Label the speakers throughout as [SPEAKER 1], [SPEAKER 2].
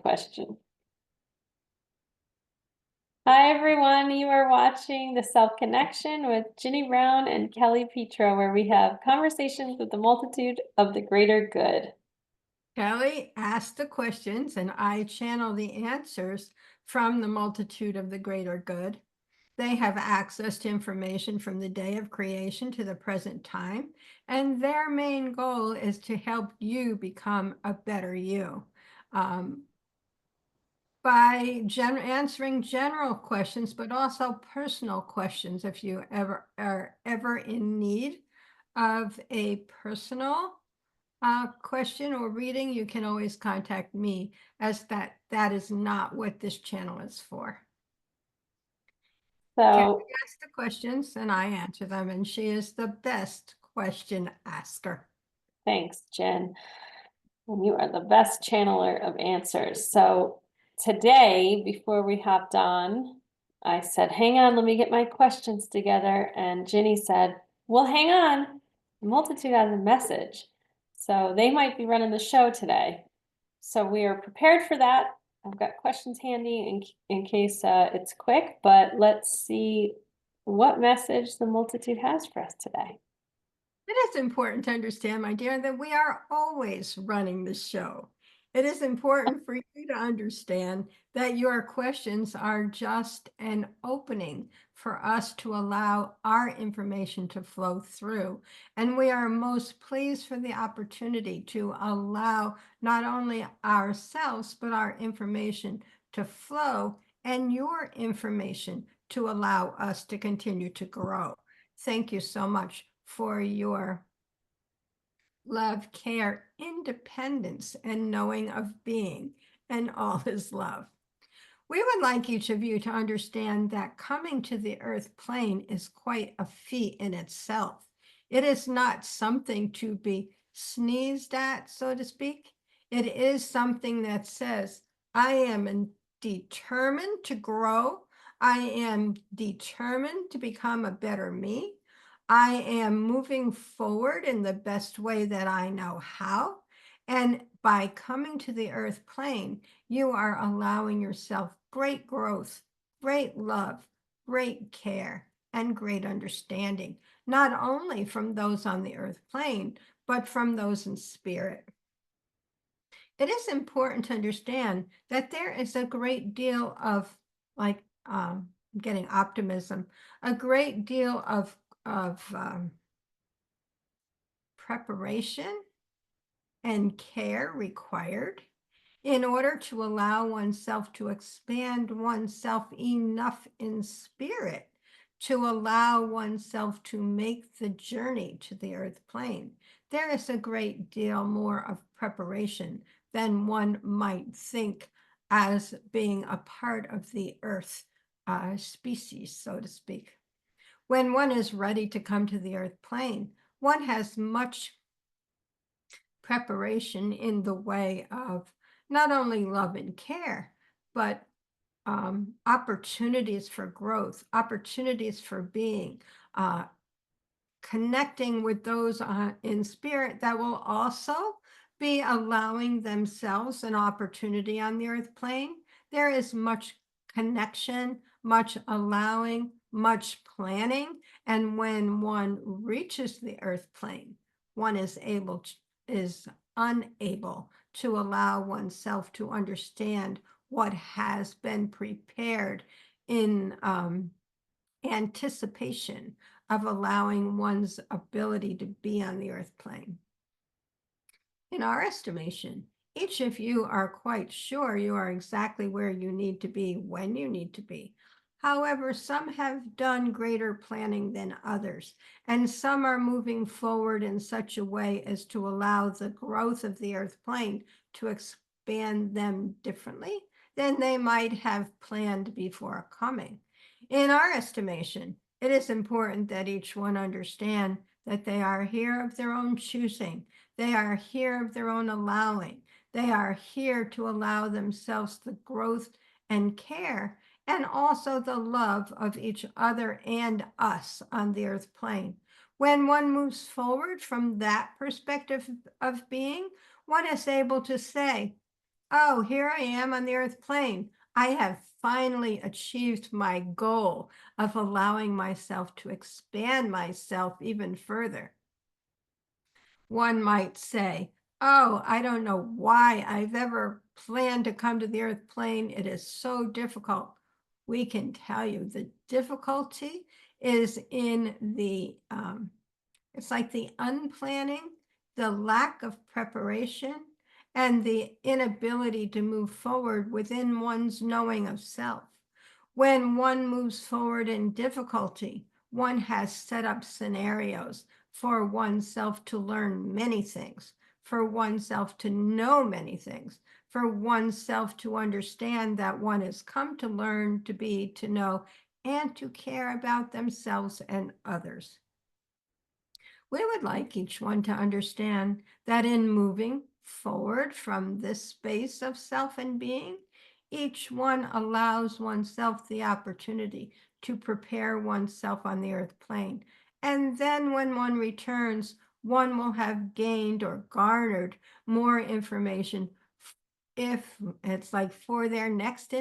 [SPEAKER 1] question. Hi, everyone. You are watching The Self Connection with Ginny Brown and Kelly Pietro, where we have conversations with the multitude of the greater good.
[SPEAKER 2] Kelly asked the questions and I channel the answers from the multitude of the greater good. They have access to information from the day of creation to the present time, and their main goal is to help you become a better you. By answering general questions, but also personal questions. If you are ever in need of a personal question or reading, you can always contact me, as that is not what this channel is for. Kelly
[SPEAKER 1] So,
[SPEAKER 2] asks the questions and I answer them, and she is the best question asker.
[SPEAKER 1] thanks, Jen. And you are the best channeler of answers. So, today, before we hopped on, I said, hang on, let me get my questions together. And Ginny said, well, hang on. The multitude has a message. So, they might be running the show today. So, we are prepared for that. I've got questions handy in case it's quick, but let's see what message the multitude has for us today.
[SPEAKER 2] It is important to understand, my dear, that we are always running the show. It is important for you to understand that your questions are just an opening for us to allow our information to flow through. And we are most pleased for the opportunity to allow not only ourselves, but our information to flow and your information to allow us to continue to grow. Thank you so much for your love, care, independence, and knowing of being, and all is love. We would like each of you to understand that coming to the earth plane is quite a feat in itself. It is not something to be sneezed at, so to speak. It is something that says, I am determined to grow. I am determined to become a better me. I am moving forward in the best way that I know how. And by coming to the earth plane, you are allowing yourself great growth, great love, great care, and great understanding, not only from those on the earth plane, but from those in spirit. It is important to understand that there is a great deal of, like, getting optimism, a great deal of preparation and care required in order to allow oneself to expand oneself enough in spirit to allow oneself to make the journey to the earth plane. There is a great deal more of preparation than one might think as being a part of the earth species, so to speak. When one is ready to come to the earth plane, one has much preparation in the way of not only love and care, but opportunities for growth, opportunities for being, connecting with those in spirit that will also be allowing themselves an opportunity on the earth plane. There is much connection, much allowing, much planning. And when one reaches the earth plane, one is unable to allow oneself to understand what has been prepared in anticipation of allowing one's ability to be on the earth plane. In our estimation, each of you are quite sure you are exactly where you need to be when you need to be. However, some have done greater planning than others, and some are moving forward in such a way as to allow the growth of the earth plane to expand them differently than they might have planned before coming. In our estimation, it is important that each one understand that they are here of their own choosing. They are here of their own allowing. They are here to allow themselves the growth and care and also the love of each other and us on the earth plane. When one moves forward from that perspective of being, one is able to say, Oh, here I am on the earth plane. I have finally achieved my goal of allowing myself to expand myself even further. One might say, oh, I don't know why I've ever planned to come to the earth plane. It is so difficult. We can tell you the difficulty is in it's like the unplanning, the lack of preparation, and the inability to move forward within one's knowing of self. When one moves forward in difficulty, one has set up scenarios for oneself to learn many things, for oneself to know many things, for oneself to understand that one has come to learn, to be, to know, and to care about themselves and others. We would like each one to understand that in moving forward from this space of self and being, each one allows oneself the opportunity to prepare oneself on the earth plane. And then when one returns, one will have gained or garnered more information if it's like for their next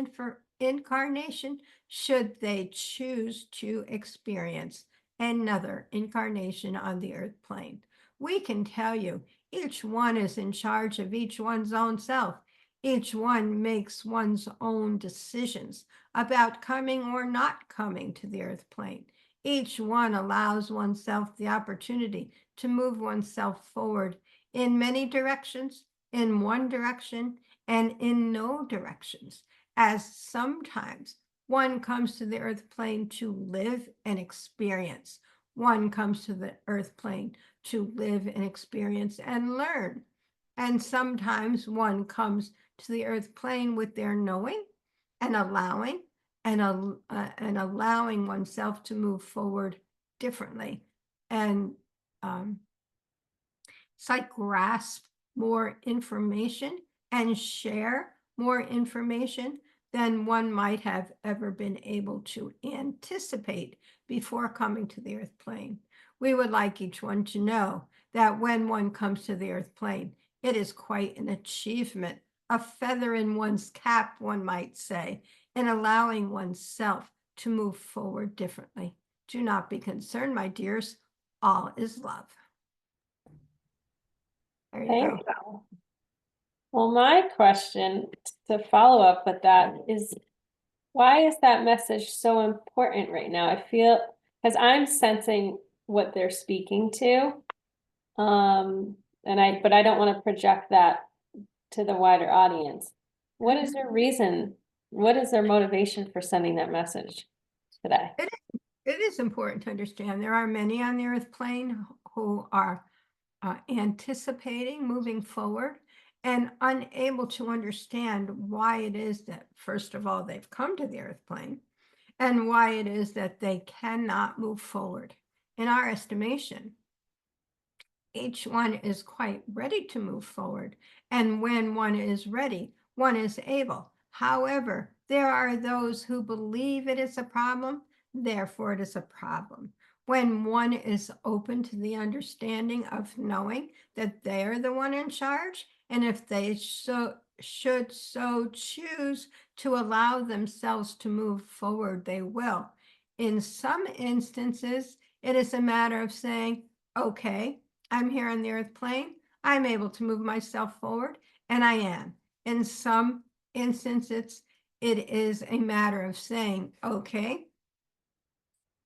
[SPEAKER 2] incarnation, should they choose to experience another incarnation on the earth plane. We can tell you each one is in charge of each one's own self. Each one makes one's own decisions about coming or not coming to the earth plane. Each one allows oneself the opportunity to move oneself forward in many directions, in one direction, and in no directions, as sometimes one comes to the earth plane to live and experience. One comes to the earth plane to live and experience and learn. And sometimes one comes to the earth plane with their knowing and allowing and allowing oneself to move forward differently. And it's like grasp more information and share more information than one might have ever been able to anticipate before coming to the earth plane. We would like each one to know that when one comes to the earth plane, it is quite an achievement, a feather in one's cap, one might say, in allowing oneself to move forward differently. Do not be concerned, my dears. All is love. There you
[SPEAKER 1] Thank
[SPEAKER 2] go.
[SPEAKER 1] you. Well, my question to follow up with that is, why is that message so important right now? I feel, because I'm sensing what they're speaking to. But I don't want to project that to the wider audience. What is their reason? What is their motivation for sending that message today?
[SPEAKER 2] It is important to understand there are many on the earth plane who are anticipating moving forward and unable to understand why it is that, first of all, they've come to the earth plane and why it is that they cannot move forward. In our estimation, each one is quite ready to move forward. And when one is ready, one is able. However, there are those who believe it is a problem, therefore it is a problem. When one is open to the understanding of knowing that they're the one in charge, and if they should so choose to allow themselves to move forward, they will. In some instances, it is a matter of saying, okay, I'm here on the earth plane. I'm able to move myself forward, and I am. In some instances, it is a matter of saying, okay,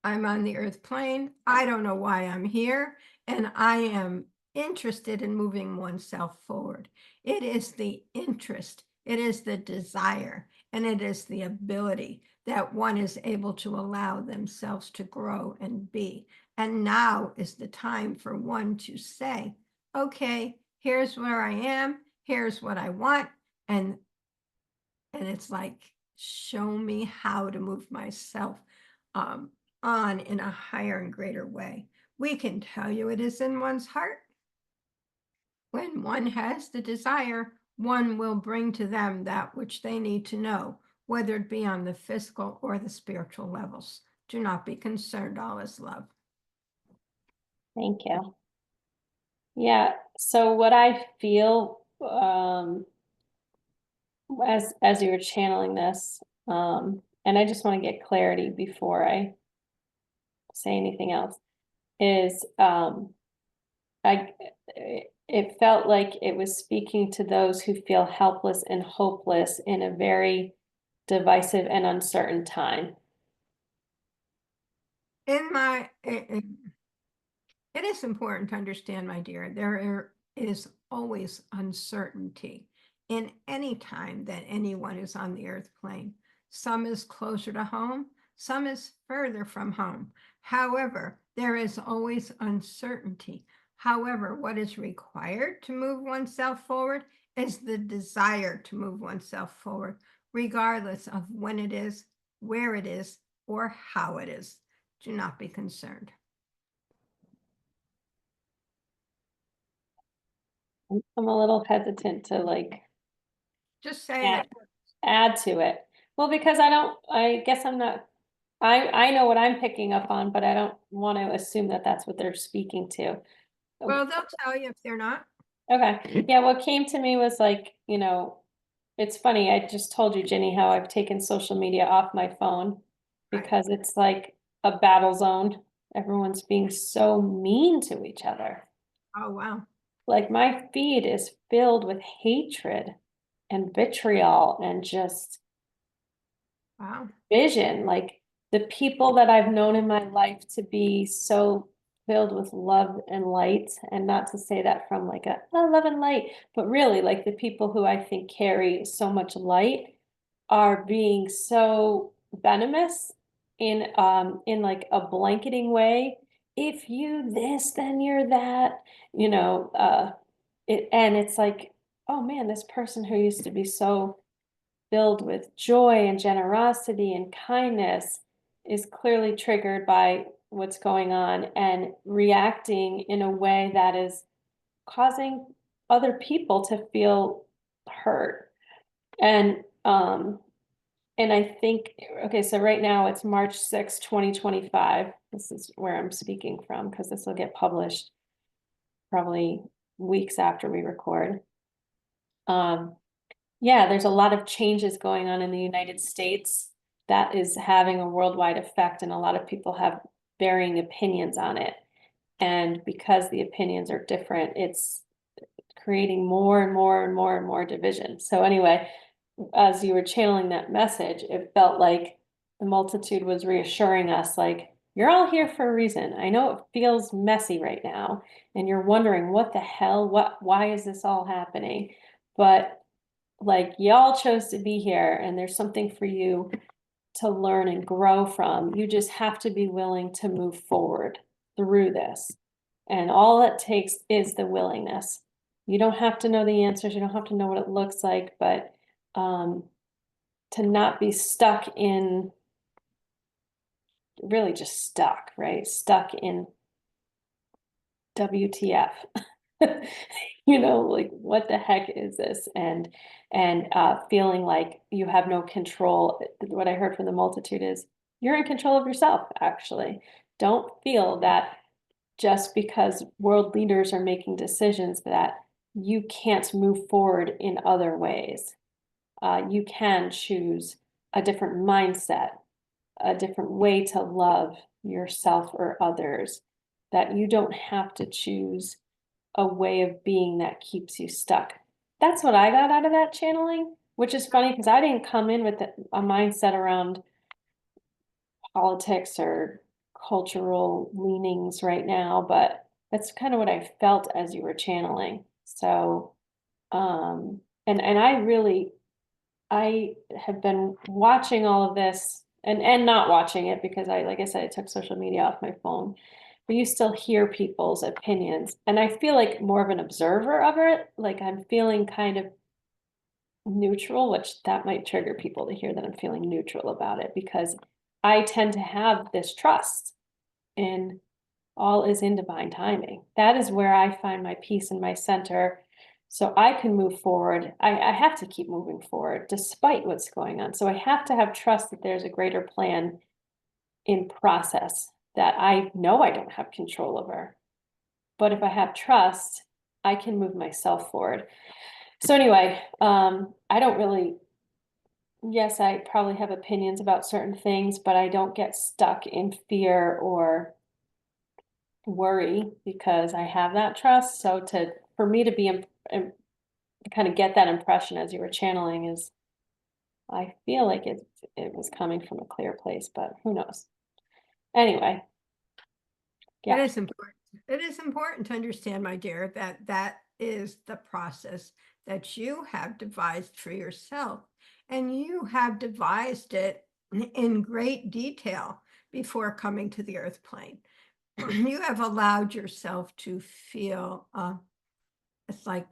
[SPEAKER 2] I'm on the earth plane. I don't know why I'm here, and I am interested in moving oneself forward. It is the interest, it is the desire, and it is the ability that one is able to allow themselves to grow and be. And now is the time for one to say, okay, here's where I am, here's what I want, and it's like, show me how to move myself on in a higher and greater way. We can tell you it is in one's heart. When one has the desire, one will bring to them that which they need to know, whether it be on the physical or the spiritual levels. Do not be concerned, all is love.
[SPEAKER 1] Thank you. Yeah, so what I feel, as you were channeling this, and I just want to get clarity before I say anything else, is I it felt like it was speaking to those who feel helpless and hopeless in a very divisive and uncertain time.
[SPEAKER 2] In my, it is important to understand, my dear, there is always uncertainty in any time that anyone is on the earth plane. Some is closer to home, some is further from home. However, there is always uncertainty. However, what is required to move oneself forward is the desire to move oneself forward, regardless of when it is, where it is, or how it is. Do not be concerned.
[SPEAKER 1] I'm a little hesitant to like
[SPEAKER 2] Just say
[SPEAKER 1] add,
[SPEAKER 2] it.
[SPEAKER 1] add to it. Well, because I guess I'm not, I know what I'm picking up on, but I don't want to assume that that's what they're speaking to.
[SPEAKER 2] Well, they'll tell you if they're not.
[SPEAKER 1] Okay, yeah, what came to me was like, it's funny, I just told you, Ginny, how I've taken social media off my phone
[SPEAKER 2] Right.
[SPEAKER 1] because it's like a battle zone. Everyone's being so mean to each other.
[SPEAKER 2] Oh, wow.
[SPEAKER 1] Like my feed is filled with hatred and vitriol and just
[SPEAKER 2] Wow.
[SPEAKER 1] vision. Like the people that I've known in my life to be so filled with love and light, and not to say that from like a oh, love and light, but really like the people who I think carry so much light are being so venomous in like a blanketing way. If you this, then you're that, and it's like, oh man, this person who used to be so filled with joy and generosity and kindness is clearly triggered by what's going on and reacting in a way that is causing other people to feel hurt. And and I think, okay, so right now it's March 6, 2025. This is where I'm speaking from because this will get published probably weeks after we record. Um, yeah, there's a lot of changes going on in the United States that is having a worldwide effect, and a lot of people have varying opinions on it. And because the opinions are different, it's creating more and more and more and more division. So anyway, as you were channeling that message, it felt like the multitude was reassuring us, like, you're all here for a reason. I know it feels messy right now, and you're wondering what the hell, why is this all happening? But like y'all chose to be here, and there's something for you to learn and grow from. You just have to be willing to move forward through this. And all it takes is the willingness. You don't have to know the answers, you don't have to know what it looks like, but to not be stuck in really just stuck, right? Stuck in WTF. Like what the heck is this? And feeling like you have no control. What I heard from the multitude is you're in control of yourself, actually. Don't feel that just because world leaders are making decisions that you can't move forward in other ways. You can choose a different mindset, a different way to love yourself or others, that you don't have to choose a way of being that keeps you stuck. That's what I got out of that channeling, which is funny because I didn't come in with a mindset around politics or cultural leanings right now, but that's kind of what I felt as you were channeling. So, and I have been watching all of this and not watching it because like I said, I took social media off my phone, but you still hear people's opinions. And I feel like more of an observer of it. Like I'm feeling kind of neutral, which that might trigger people to hear that I'm feeling neutral about it because I tend to have this trust in all is in divine timing. That is where I find my peace and my center. So I can move forward. I have to keep moving forward despite what's going on. So I have to have trust that there's a greater plan in process that I know I don't have control over. But if I have trust, I can move myself forward. So anyway, I don't really, yes, I probably have opinions about certain things, but I don't get stuck in fear or worry because I have that trust. So for me to be, kind of get that impression as you were channeling is, I feel like it was coming from a clear place, but who knows? Anyway,
[SPEAKER 2] It
[SPEAKER 1] yeah.
[SPEAKER 2] is important. It is important to understand, my dear, that that is the process that you have devised for yourself. And you have devised it in great detail before coming to the earth plane. You have allowed yourself to feel, it's like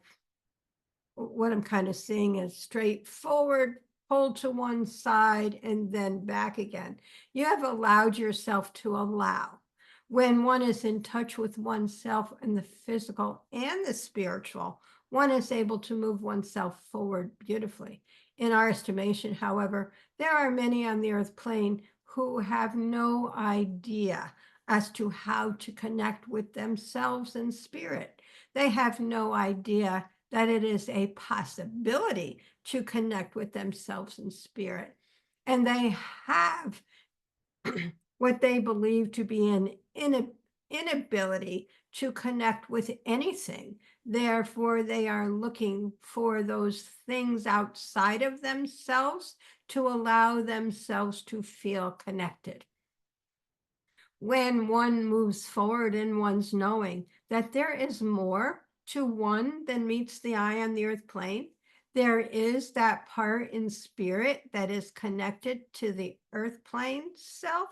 [SPEAKER 2] what I'm kind of seeing is straightforward, pull to one side, and then back again. You have allowed yourself to allow. When one is in touch with oneself and the physical and the spiritual, one is able to move oneself forward beautifully. In our estimation, however, there are many on the earth plane who have no idea as to how to connect with themselves in spirit. They have no idea that it is a possibility to connect with themselves in spirit. And they have what they believe to be an inability to connect with anything. Therefore, they are looking for those things outside of themselves to allow themselves to feel connected. When one moves forward in one's knowing that there is more to one than meets the eye on the earth plane, there is that part in spirit that is connected to the earth plane self,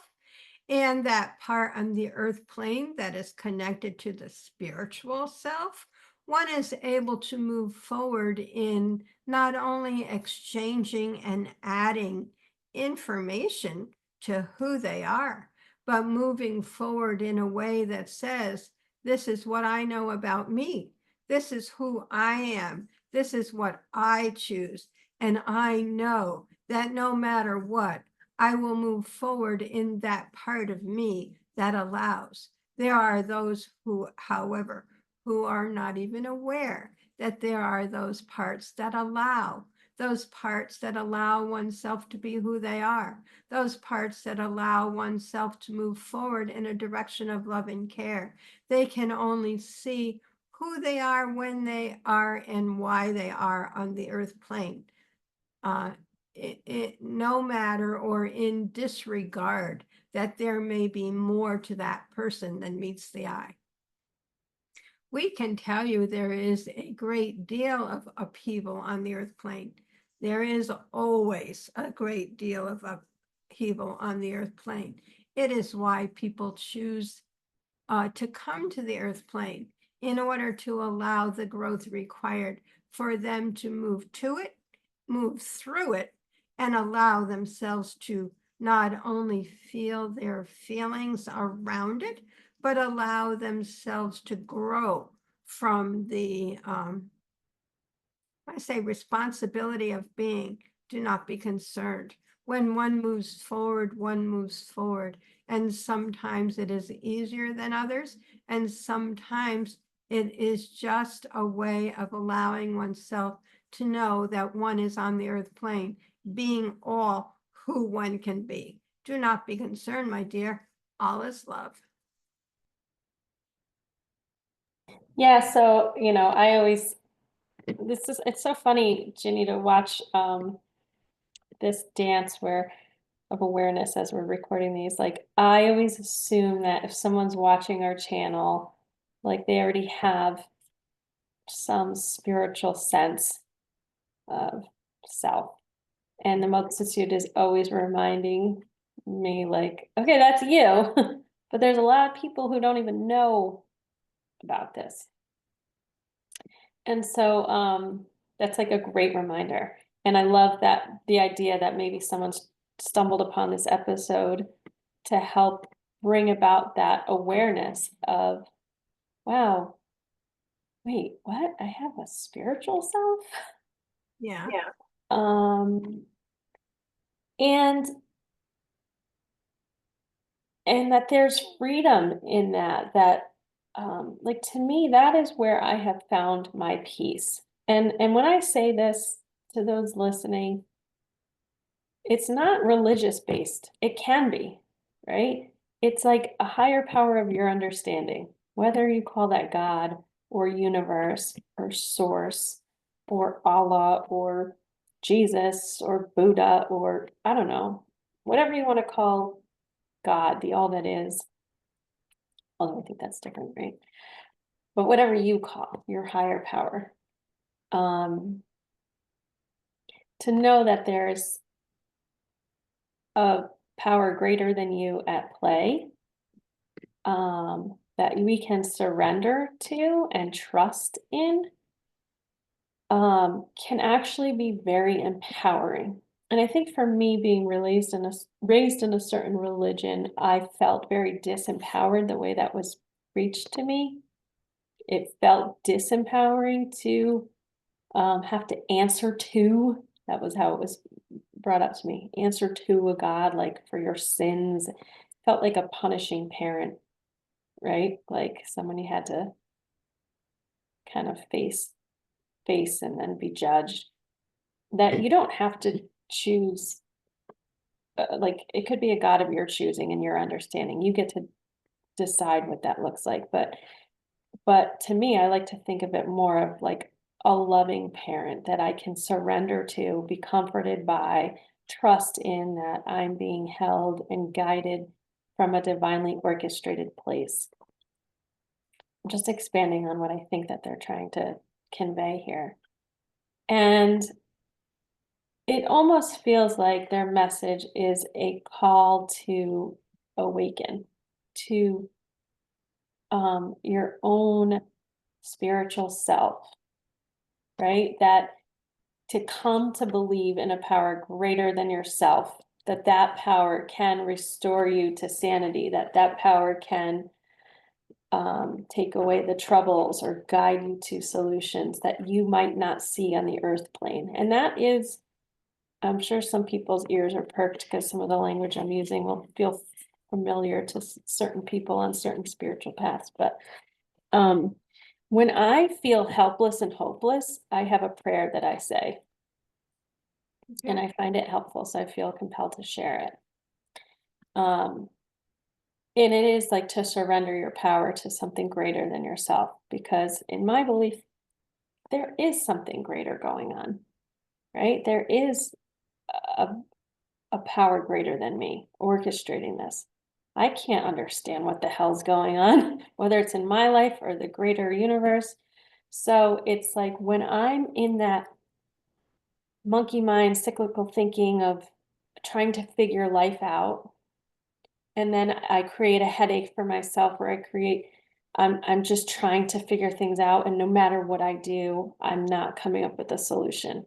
[SPEAKER 2] and that part on the earth plane that is connected to the spiritual self. One is able to move forward in not only exchanging and adding information to who they are, but moving forward in a way that says, this is what I know about me. This is who I am. This is what I choose. And I know that no matter what, I will move forward in that part of me that allows. There are those who, however, who are not even aware that there are those parts that allow, those parts that allow oneself to be who they are, those parts that allow oneself to move forward in a direction of love and care. They can only see who they are, when they are, and why they are on the earth plane. No matter or in disregard that there may be more to that person than meets the eye. We can tell you there is a great deal of upheaval on the earth plane. There is always a great deal of upheaval on the earth plane. It is why people choose to come to the earth plane in order to allow the growth required for them to move to it, move through it, and allow themselves to not only feel their feelings around it, but allow themselves to grow from the, I say, responsibility of being. Do not be concerned. When one moves forward, one moves forward. And sometimes it is easier than others. And sometimes it is just a way of allowing oneself to know that one is on the earth plane, being all who one can be. Do not be concerned, my dear. All is love.
[SPEAKER 1] Yeah, so, I always, it's so funny, Ginny, to watch this dance of awareness as we're recording these. Like, I always assume that if someone's watching our channel, like they already have some spiritual sense of self. And the multitude is always reminding me, like, okay, that's you. But there's a lot of people who don't even know about this. And so that's like a great reminder. And I love that the idea that maybe someone's stumbled upon this episode to help bring about that awareness of, wow, wait, what? I have a spiritual self?
[SPEAKER 2] Yeah.
[SPEAKER 1] Yeah. And that there's freedom in that, like to me, that is where I have found my peace. And when I say this to those listening, it's not religious based. It can be, right? It's like a higher power of your understanding, whether you call that God or universe or source or Allah or Jesus or Buddha or I don't know, whatever you want to call God, the all that is. Although I think that's different, right? But whatever you call your higher power, um, to know that there's a power greater than you at play, that we can surrender to and trust in, can actually be very empowering. And I think for me, being raised in a certain religion, I felt very disempowered the way that was preached to me. It felt disempowering to have to answer to, that was how it was brought up to me, answer to a God, like for your sins. Felt like a punishing parent, right? Like someone you had to kind of face and then be judged. That you don't have to choose, like it could be a God of your choosing and your understanding. You get to decide what that looks like. But to me, I like to think of it more of like a loving parent that I can surrender to, be comforted by, trust in that I'm being held and guided from a divinely orchestrated place. Just expanding on what I think that they're trying to convey here. And it almost feels like their message is a call to awaken to your own spiritual self, right? That to come to believe in a power greater than yourself, that that power can restore you to sanity, that that power can take away the troubles or guide you to solutions that you might not see on the earth plane. And that is, I'm sure some people's ears are perked because some of the language I'm using will feel familiar to certain people on certain spiritual paths. But when I feel helpless and hopeless, I have a prayer that I say, and I find it helpful, so I feel compelled to share it. And it is like to surrender your power to something greater than yourself, because in my belief, there is something greater going on, right? There is a, a power greater than me orchestrating this. I can't understand what the hell's going on, whether it's in my life or the greater universe. So it's like when I'm in that monkey mind, cyclical thinking of trying to figure life out, and then I create a headache for myself where I'm just trying to figure things out, and no matter what I do, I'm not coming up with a solution.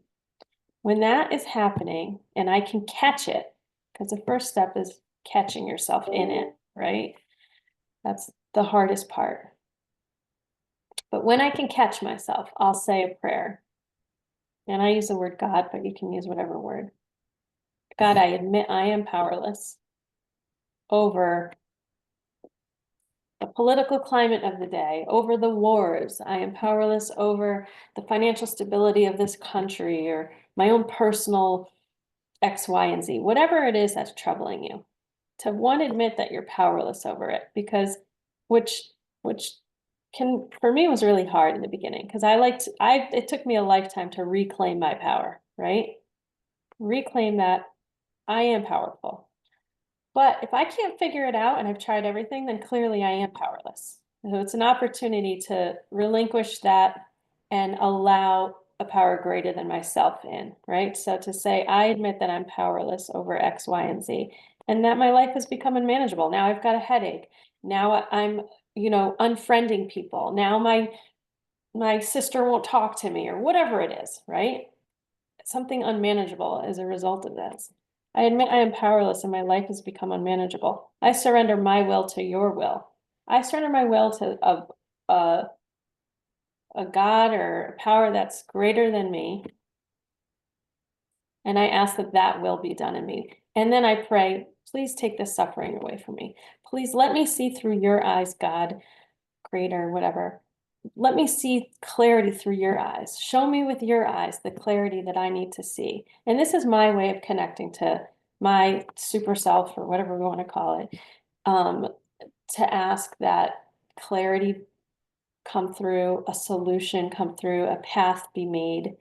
[SPEAKER 1] When that is happening and I can catch it, because the first step is catching yourself in it, right? That's the hardest part. But when I can catch myself, I'll say a prayer. And I use the word God, but you can use whatever word. God, I admit I am powerless over the political climate of the day, over the wars. I am powerless over the financial stability of this country or my own personal X, Y, and Z, whatever it is that's troubling you. To one, admit that you're powerless over it, because which can, for me, was really hard in the beginning, because it took me a lifetime to reclaim my power, right? Reclaim that I am powerful. But if I can't figure it out and I've tried everything, then clearly I am powerless. So it's an opportunity to relinquish that and allow a power greater than myself in, right? So to say, I admit that I'm powerless over X, Y, and Z, and that my life has become unmanageable. Now I've got a headache. Now I'm, unfriending people. Now my sister won't talk to me or whatever it is, right? Something unmanageable as a result of this. I admit I am powerless and my life has become unmanageable. I surrender my will to your will. I surrender my will to a God or a power that's greater than me. And I ask that that will be done in me. And then I pray, please take this suffering away from me. Please let me see through your eyes, God, greater, whatever. let me see clarity through your eyes. Show me with your eyes the clarity that I need to see. And this is my way of connecting to my super self, or whatever we want to call it, um, to ask that clarity come through, a solution come through, a path be made,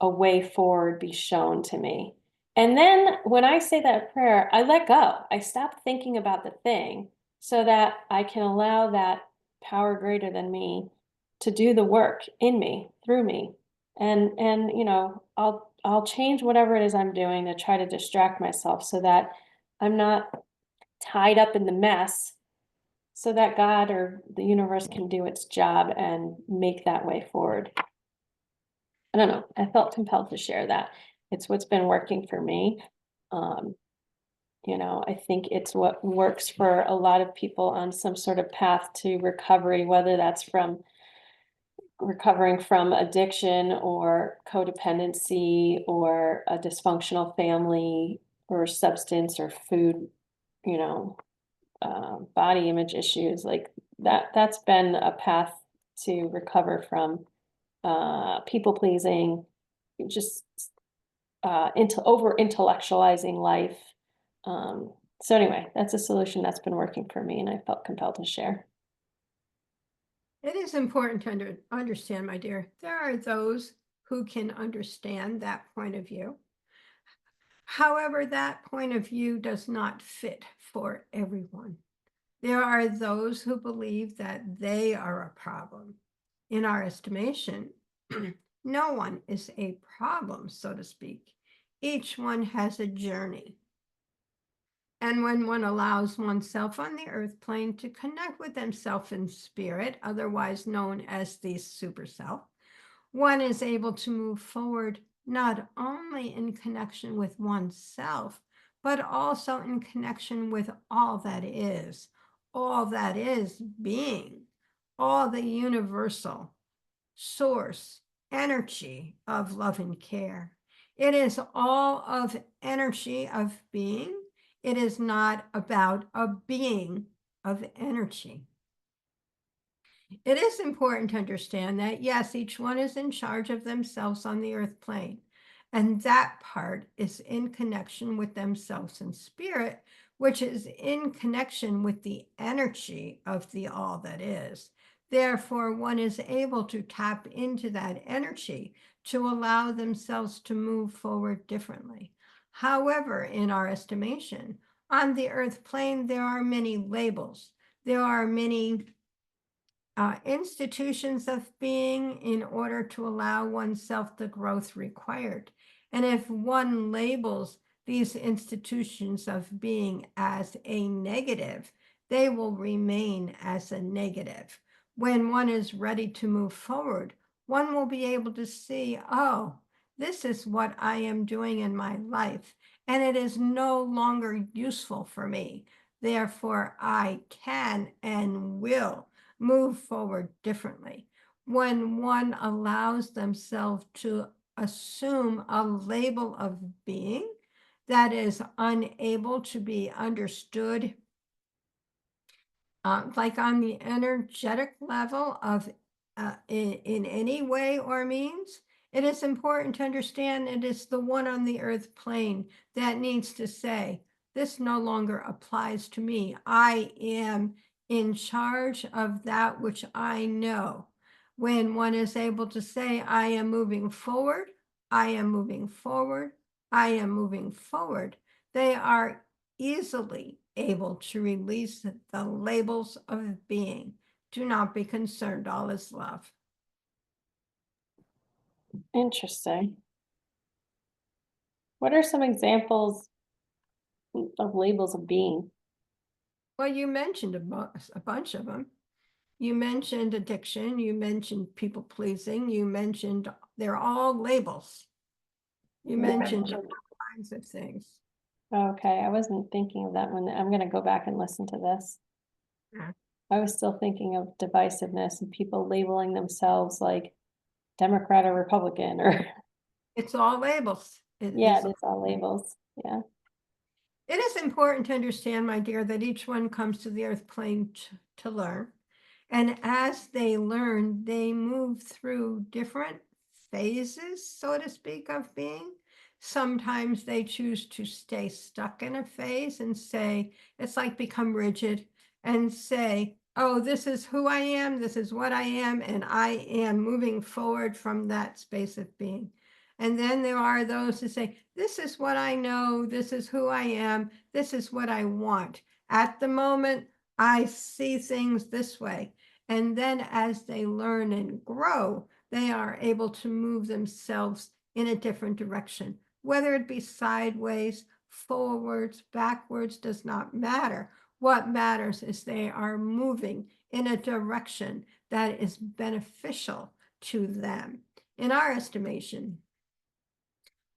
[SPEAKER 1] a way forward be shown to me. And then when I say that prayer, I let go. I stop thinking about the thing so that I can allow that power greater than me to do the work in me, through me. And I'll change whatever it is I'm doing to try to distract myself so that I'm not tied up in the mess, so that God or the universe can do its job and make that way forward. I don't know. I felt compelled to share that. It's what's been working for me. Um, I think it's what works for a lot of people on some sort of path to recovery, whether that's from recovering from addiction or codependency or a dysfunctional family or substance or food, you know, body image issues like that's been a path to recover from people pleasing, just into over intellectualizing life. So anyway, that's a solution that's been working for me, and I felt compelled to share.
[SPEAKER 2] It is important to understand, my dear, there are those who can understand that point of view. However, that point of view does not fit for everyone. There are those who believe that they are a problem. In our estimation, no one is a problem, so to speak. Each one has a journey. And when one allows oneself on the earth plane to connect with themselves in spirit, otherwise known as the super self, one is able to move forward not only in connection with oneself, but also in connection with all that is being, all the universal source, energy of love and care. It is all of energy of being. It is not about a being of energy. It is important to understand that, yes, each one is in charge of themselves on the earth plane. And that part is in connection with themselves in spirit, which is in connection with the energy of the all that is. Therefore, one is able to tap into that energy to allow themselves to move forward differently. However, in our estimation, on the earth plane, there are many labels. There are many institutions of being in order to allow oneself the growth required. And if one labels these institutions of being as a negative, they will remain as a negative. When one is ready to move forward, one will be able to see, oh, this is what I am doing in my life, and it is no longer useful for me. Therefore, I can and will move forward differently. When one allows themselves to assume a label of being that is unable to be understood, like on the energetic level of in any way or means, it is important to understand it is the one on the earth plane that needs to say, this no longer applies to me. I am in charge of that which I know. When one is able to say, I am moving forward, I am moving forward, I am moving forward, they are easily able to release the labels of being. Do not be concerned, all is love.
[SPEAKER 1] Interesting. What are some examples of labels of being?
[SPEAKER 2] Well, you mentioned a bunch of them. You mentioned addiction, you mentioned people pleasing, you mentioned they're all labels. You mentioned all kinds of things.
[SPEAKER 1] Okay, I wasn't thinking of that one. I'm gonna go back and listen to this.
[SPEAKER 2] Yeah.
[SPEAKER 1] I was still thinking of divisiveness and people labeling themselves like Democrat or Republican or
[SPEAKER 2] It's all labels.
[SPEAKER 1] yeah, it's all labels. Yeah.
[SPEAKER 2] It is important to understand, my dear, that each one comes to the earth plane to learn. And as they learn, they move through different phases, so to speak, of being. Sometimes they choose to stay stuck in a phase and say, it's like become rigid and say, oh, this is who I am, this is what I am, and I am moving forward from that space of being. And then there are those who say, this is what I know, this is who I am, this is what I want. At the moment, I see things this way. And then as they learn and grow, they are able to move themselves in a different direction, whether it be sideways, forwards, backwards, does not matter. What matters is they are moving in a direction that is beneficial to them. In our estimation,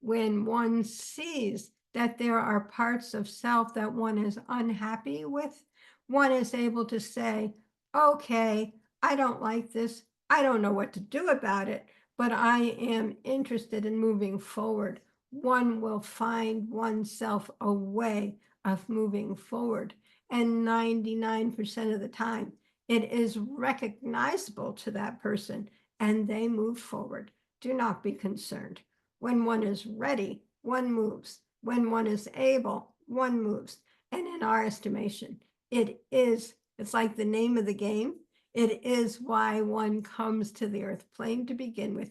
[SPEAKER 2] when one sees that there are parts of self that one is unhappy with, one is able to say, okay, I don't like this. I don't know what to do about it, but I am interested in moving forward. One will find oneself a way of moving forward. And 99% of the time, it is recognizable to that person and they move forward. Do not be concerned. When one is ready, one moves. When one is able, one moves. And in our estimation, it's like the name of the game. It is why one comes to the earth plane to begin with,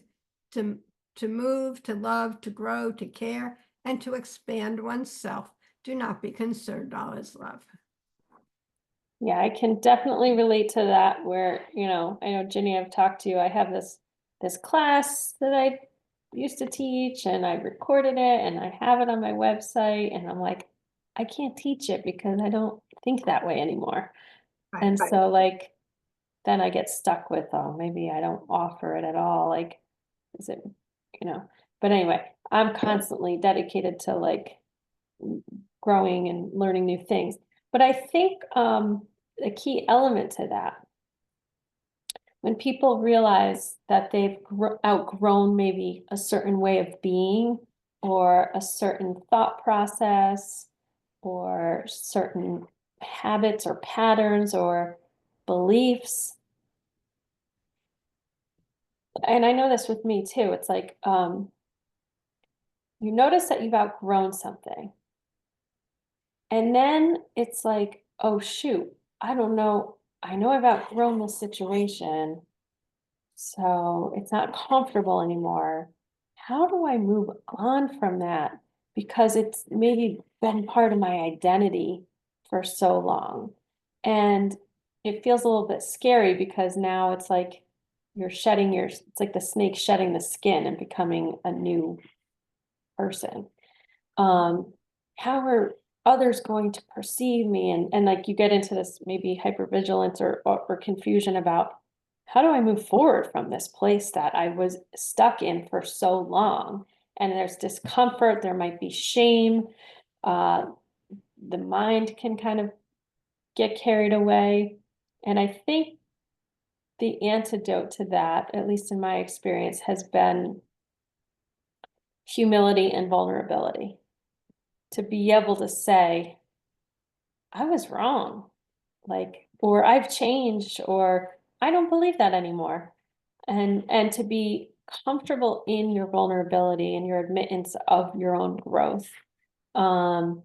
[SPEAKER 2] to move, to love, to grow, to care, and to expand oneself. Do not be concerned, all is love.
[SPEAKER 1] Yeah, I can definitely relate to that where, I know Ginny, I've talked to you, I have this class that I used to teach and I recorded it and I have it on my website and I'm like, I can't teach it because I don't think that way anymore. And
[SPEAKER 2] Right.
[SPEAKER 1] so like, then I get stuck with, oh, maybe I don't offer it at all. Like, is it, but anyway, I'm constantly dedicated to like growing and learning new things. But I think a key element to that, when people realize that they've outgrown maybe a certain way of being or a certain thought process or certain habits or patterns or beliefs. And I know this with me too. It's like you notice that you've outgrown something. And then it's like, oh shoot, I don't know. I know I've outgrown this situation, so it's not comfortable anymore. How do I move on from that? Because it's maybe been part of my identity for so long. And it feels a little bit scary because now it's like it's like the snake shedding the skin and becoming a new person. How are others going to perceive me? And like you get into this maybe hypervigilance or confusion about how do I move forward from this place that I was stuck in for so long? And there's discomfort, there might be shame, uh, the mind can kind of get carried away. And I think the antidote to that, at least in my experience, has been humility and vulnerability. To be able to say, I was wrong, like, or I've changed, or I don't believe that anymore. And to be comfortable in your vulnerability and your admittance of your own growth. Um,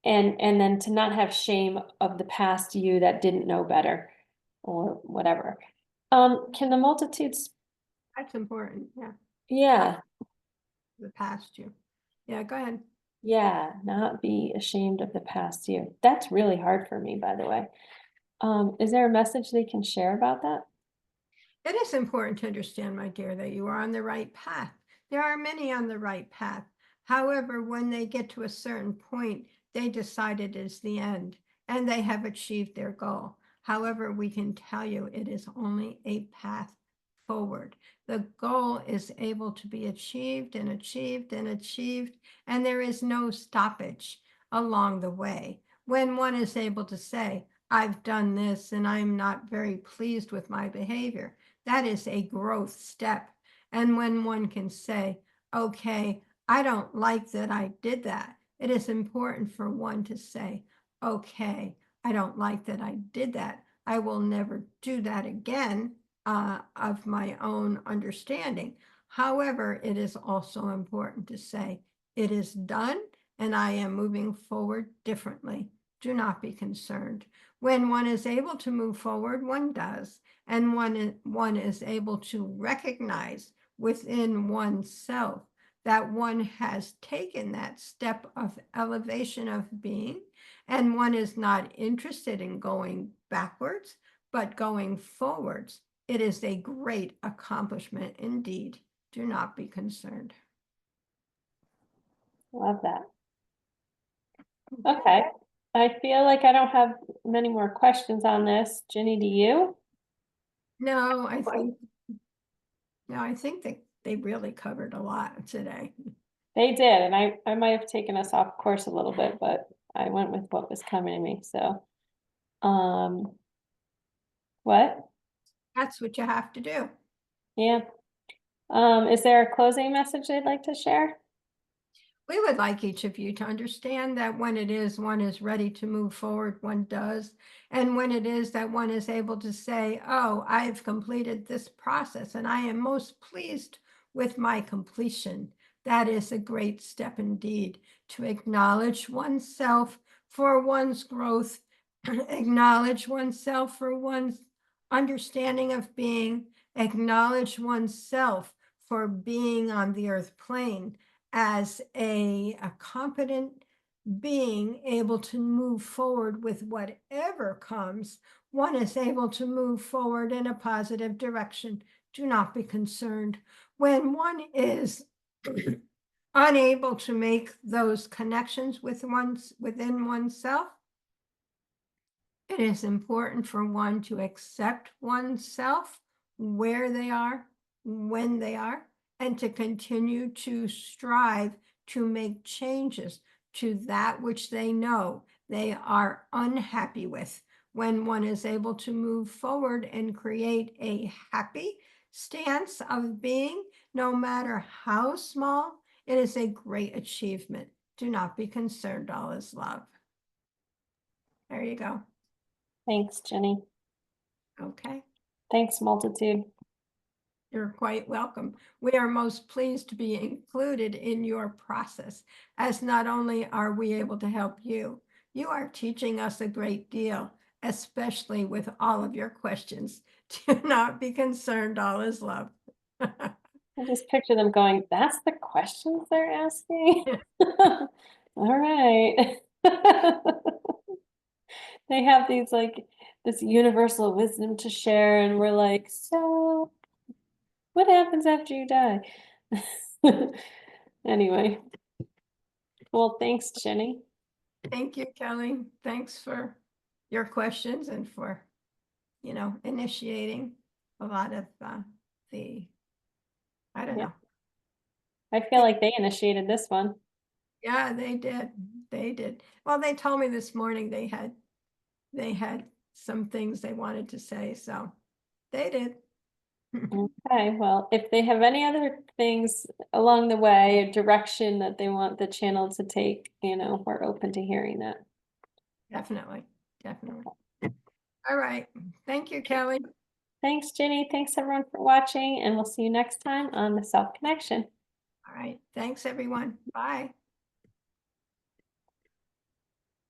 [SPEAKER 1] and then to not have shame of the past you that didn't know better or whatever. Can the multitudes,
[SPEAKER 2] That's important. Yeah.
[SPEAKER 1] yeah,
[SPEAKER 2] The past you. Yeah, go ahead.
[SPEAKER 1] yeah, not be ashamed of the past you. That's really hard for me, by the way. Is there a message they can share about that?
[SPEAKER 2] It is important to understand, my dear, that you are on the right path. There are many on the right path. However, when they get to a certain point, they decide it is the end and they have achieved their goal. However, we can tell you it is only a path forward. The goal is able to be achieved and achieved and achieved, and there is no stoppage along the way. When one is able to say, I've done this and I'm not very pleased with my behavior, that is a growth step. And when one can say, okay, I don't like that I did that, it is important for one to say, okay, I don't like that I did that, I will never do that again of my own understanding. However, it is also important to say it is done and I am moving forward differently. Do not be concerned. When one is able to move forward, one does, and one is able to recognize within oneself that one has taken that step of elevation of being, and one is not interested in going backwards, but going forwards. It is a great accomplishment indeed. Do not be concerned.
[SPEAKER 1] Love that. Okay. I feel like I don't have many more questions on this. Ginny, do you?
[SPEAKER 2] No, I think that they really covered a lot today.
[SPEAKER 1] They did, and I might have taken us off course a little bit, but I went with what was coming to me, so. What?
[SPEAKER 2] That's what you have to do.
[SPEAKER 1] Yeah. Is there a closing message they'd like to share?
[SPEAKER 2] We would like each of you to understand that when it is one is ready to move forward, one does. And when it is that one is able to say, oh, I've completed this process and I am most pleased with my completion. That is a great step indeed, to acknowledge oneself for one's growth, acknowledge oneself for one's understanding of being, acknowledge oneself for being on the earth plane as a competent being able to move forward with whatever comes. One is able to move forward in a positive direction. Do not be concerned. When one is unable to make those connections within oneself, it is important for one to accept oneself where they are, when they are, and to continue to strive to make changes to that which they know they are unhappy with. When one is able to move forward and create a happy stance of being, no matter how small, it is a great achievement. Do not be concerned, all is love. There you go.
[SPEAKER 1] Thanks, Ginny.
[SPEAKER 2] Okay.
[SPEAKER 1] Thanks, multitude.
[SPEAKER 2] You're quite welcome. We are most pleased to be included in your process, as not only are we able to help you, you are teaching us a great deal, especially with all of your questions. Do not be concerned, all is love.
[SPEAKER 1] I just picture them going, that's the questions they're asking? All right. They have these like this universal wisdom to share, and we're like, so what happens after you die? Anyway. Well, thanks, Jenny.
[SPEAKER 2] Thank you, Kelly. Thanks for your questions and for, initiating a lot of I don't
[SPEAKER 1] Yeah.
[SPEAKER 2] know.
[SPEAKER 1] I feel like they initiated this one.
[SPEAKER 2] Yeah, they did. They did. Well, they told me this morning they had some things they wanted to say, so they did.
[SPEAKER 1] Okay, well, if they have any other things along the way, a direction that they want the channel to take, we're open to hearing that.
[SPEAKER 2] Definitely, definitely. All right. Thank you, Kelly.
[SPEAKER 1] Thanks, Ginny. Thanks everyone for watching, and we'll see you next time on the Self Connection.
[SPEAKER 2] All right. Thanks, everyone. Bye.